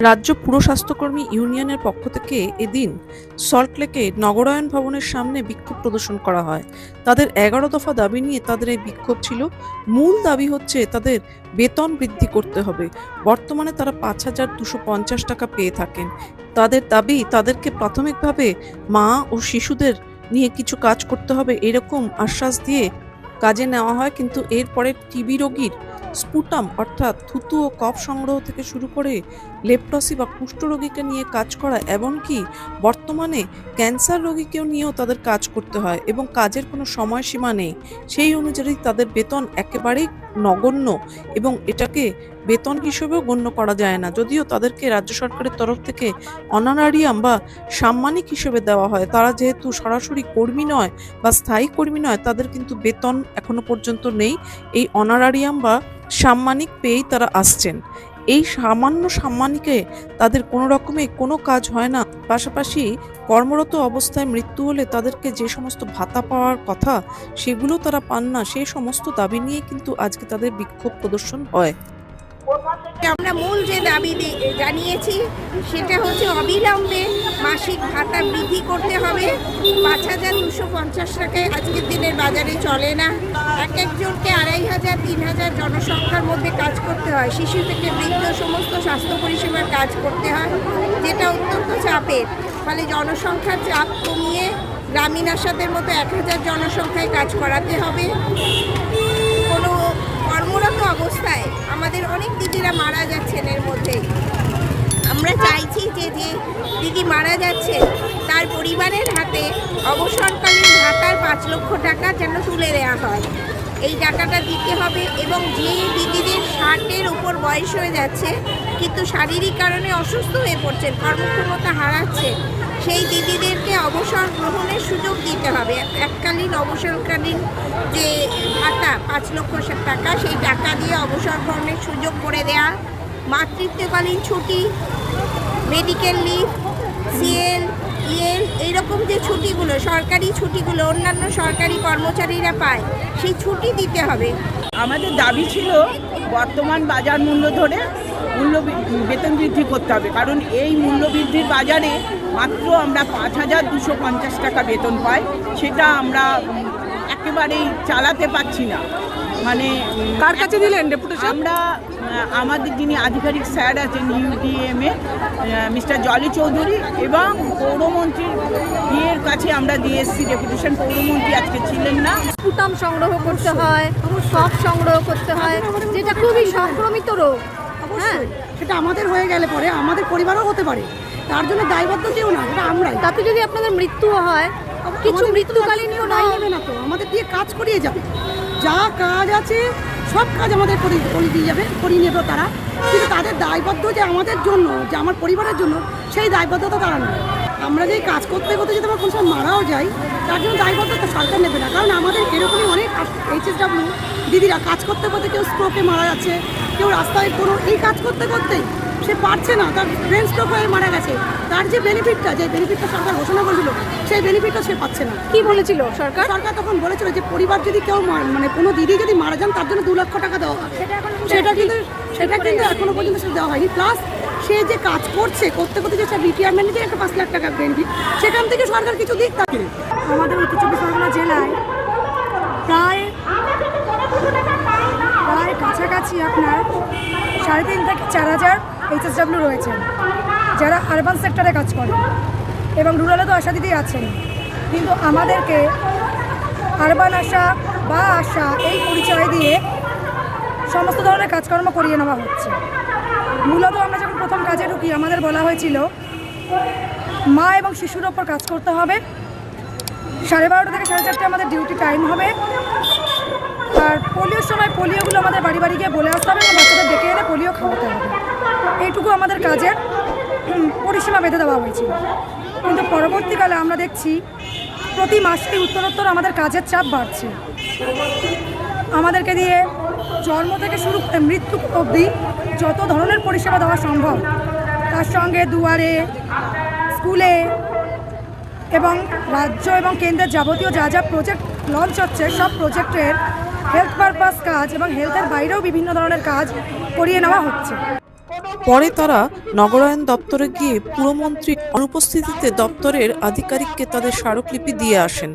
রাজ্য পুর স্বাস্থ্যকর্মী ইউনিয়নের পক্ষ থেকে এদিন সল্টলেকে নগরায়ণ ভবনের সামনে বিক্ষোভ প্রদর্শন করা হয়। তাদের 11 দফা দাবি নিয়ে তাদের এই বিক্ষোভ ছিল। মূল দাবি হচ্ছে তাদের বেতন বৃদ্ধি করতে হবে। বর্তমানে তারা 5,250 টাকা পেয়ে থাকেন। তাদের দাবি তাদেরকে প্রাথমিকভাবে মা ও শিশুদের নিয়ে কিছু কাজ করতে হবে এরকম আশ্বাস দিয়ে কাজে নেওয়া হয়, কিন্তু এরপরে টিবি রোগীর স্পুটাম অর্থাৎ থুতু ও কফ সংগ্রহ থেকে শুরু করে লেপ্রসি বা কুষ্ঠরোগীকে নিয়ে কাজ করা, এমনকি বর্তমানে ক্যান্সার রোগীকেও নিয়েও তাদের কাজ করতে হয় এবং কাজের কোনো সময়সীমা নেই। সেই অনুযায়ী তাদের বেতন একেবারেই নগণ্য এবং এটাকে বেতন হিসেবেও গণ্য করা যায় না। যদিও তাদেরকে রাজ্য সরকারের তরফ থেকে অনারারিয়াম বা সাম্মানিক হিসেবে দেওয়া হয়, তারা যেহেতু সরাসরি কর্মী নয় বা স্থায়ী কর্মী নয়, তাদের কিন্তু বেতন এখনো পর্যন্ত নেই। এই অনারারিয়াম বা সাম্মানিক পেয়েই তারা আসছেন। এই সামান্য সাম্মানিকে তাদের কোনো রকমে কোনো কাজ হয় না। পাশাপাশি কর্মরত অবস্থায় মৃত্যু হলে তাদেরকে যে সমস্ত ভাতা পাওয়ার কথা সেগুলো তারা পান না। সেই সমস্ত দাবি নিয়ে কিন্তু আজকে তাদের বিক্ষোভ প্রদর্শন হয়। আমরা মূল যে দাবি জানিয়েছি সেটা হচ্ছে অবিলম্বে মাসিক ভাতা বৃদ্ধি করতে হবে। 5,250 টাকায় আজকের দিনের বাজারে চলে না। এক একজনকে 2,500 3,000 জনসংখ্যার মধ্যে কাজ করতে হয়। শিশু থেকে বৃদ্ধ সমস্ত স্বাস্থ্য পরিষেবার কাজ করতে হয়, যেটা অত্যন্ত চাপের। ফলে জনসংখ্যার চাপ কমিয়ে গ্রামীণ আশাদের মতো 1,000 জনসংখ্যায় কাজ করাতে হবে। কোনো কর্মরত অবস্থায় আমাদের অনেক দিদিরা মারা যাচ্ছেন। এর মধ্যেই আমরা চাইছি যে দিদি মারা যাচ্ছে তার পরিবারের হাতে অবসরকালীন ভাতার 5 লক্ষ টাকা যেন তুলে দেওয়া হয়। এই টাকাটা দিতে হবে এবং যে দিদিদের 60-এর উপর বয়স হয়ে যাচ্ছে কিন্তু শারীরিক কারণে অসুস্থ হয়ে পড়ছেন, কর্মক্ষমতা হারাচ্ছে, সেই দিদিদেরকে অবসর গ্রহণের সুযোগ দিতে হবে। এককালীন অবসরকালীন যে ভাতা 5 লক্ষ টাকা, সেই টাকা দিয়ে অবসর গ্রহণের সুযোগ করে দেয়া। মাতৃত্বকালীন ছুটি, মেডিকেল লিভ, সিএল, ইএল, এইরকম যে ছুটিগুলো, সরকারি ছুটিগুলো অন্যান্য সরকারি কর্মচারীরা পায়, সেই ছুটি দিতে হবে। আমাদের দাবি ছিল বর্তমান বাজার মূল্য ধরে বেতন বৃদ্ধি করতে হবে, কারণ এই মূল্য বৃদ্ধির বাজারে মাত্র আমরা 5,250 টাকা বেতন পাই। সেটা আমরা একেবারেই চালাতে পারছি না। মানে কার কাছে দিলেন ডেপুটেশন? আমরা আমাদের যিনি আধিকারিক স্যার আছেন ইউডিএমে মিস্টার জলি চৌধুরী এবং পৌরমন্ত্রীর বিয়ের কাছে আমরা দিয়ে এসেছি ডেপুটেশন। পৌরমন্ত্রী আজকে ছিলেন না। স্পুটাম সংগ্রহ করতে হয়, কফ সংগ্রহ করতে হয়, যেটা খুবই সংক্রমিত রোগ। হ্যাঁ, সেটা আমাদের হয়ে গেলে পরে আমাদের পরিবারও হতে পারে, তার জন্য দায়বদ্ধ কেউ না, সেটা আমরাই। তাতে যদি আপনাদের মৃত্যুও হয়, কিছু মৃত্যুকালীনও না হবে না তো, আমাদের দিয়ে কাজ করিয়ে যাবে। যা কাজ আছে সব কাজ আমাদের করিয়ে দিয়ে যাবে, করিয়ে নেবে তারা, কিন্তু তাদের দায়বদ্ধ যে আমাদের জন্য, যে আমার পরিবারের জন্য, সেই দায়বদ্ধতা তারা নেবে। আমরা যেই কাজ করতে করতে যদি আমরা কোনো সময় মারাও যাই, তার জন্য দায়বদ্ধতা সরকার নেবে না। কারণ আমাদের এরকমই অনেক HSW দিদিরা কাজ করতে করতে কেউ স্ট্রোকে মারা যাচ্ছে, কেউ রাস্তায় কোনো এই কাজ করতে করতেই সে পারছে না, তার ব্রেন স্ট্রোক হয়ে মারা গেছে। তার যে বেনিফিটটা সরকার ঘোষণা করেছিল, সেই বেনিফিটটা সে পাচ্ছে না। কি বলেছিল সরকার? সরকার তখন বলেছিল যে পরিবার যদি কেউ মানে কোনো দিদি যদি মারা যান তার জন্য 2 লক্ষ টাকা দেওয়া হয়। সেটা কিন্তু এখনো পর্যন্ত সে দেওয়া হয়নি। প্লাস সে যে কাজ করতে করতে যে রিটায়ারমেন্ট যে একটা 5 লাখ টাকা বেনিফিট, সেখান থেকে সরকার কিছু দিক থাকে। আমাদের উত্তর চব্বিশ পরগনা জেলায় প্রায় কাছাকাছি আপনার 3.5 থেকে 4,000 HSW রয়েছেন, যারা আরবান সেক্টরে কাজ করে এবং রুরালে তো আশা দিদি আছেন। কিন্তু আমাদেরকে আরবান আশা বা আশা এই পরিচয় দিয়ে সমস্ত ধরনের কাজকর্ম করিয়ে নেওয়া হচ্ছে। মূলত আমরা যখন প্রথম কাজে ঢুকি আমাদের বলা হয়েছিল মা এবং শিশুর ওপর কাজ করতে হবে, 12:30 থেকে 4:30 আমাদের ডিউটি টাইম হবে, আর পোলিওর সময় পোলিওগুলো আমাদের বাড়ি বাড়ি গিয়ে বলে আসতে হবে এবং বাচ্চাদের ডেকে এনে পোলিও খাওয়াতে হবে। এইটুকু আমাদের কাজের পরিসীমা বেঁধে দেওয়া হয়েছিল। কিন্তু পরবর্তীকালে আমরা দেখছি প্রতি মাসে উত্তরোত্তর আমাদের কাজের চাপ বাড়ছে। আমাদেরকে দিয়ে জন্ম থেকে শুরু করে মৃত্যু অবধি যত ধরনের পরিষেবা দেওয়া সম্ভব, তার সঙ্গে দুয়ারে, স্কুলে এবং রাজ্য এবং কেন্দ্রের যাবতীয় যা প্রজেক্ট লঞ্চ হচ্ছে, সব প্রজেক্টের হেলথ পারপাস কাজ এবং হেলথের বাইরেও বিভিন্ন ধরনের কাজ করিয়ে নেওয়া হচ্ছে। পরে তারা নগরায়ণ দপ্তরে গিয়ে পুরমন্ত্রী অনুপস্থিতিতে দপ্তরের আধিকারিককে তাদের স্মারকলিপি দিয়ে আসেন।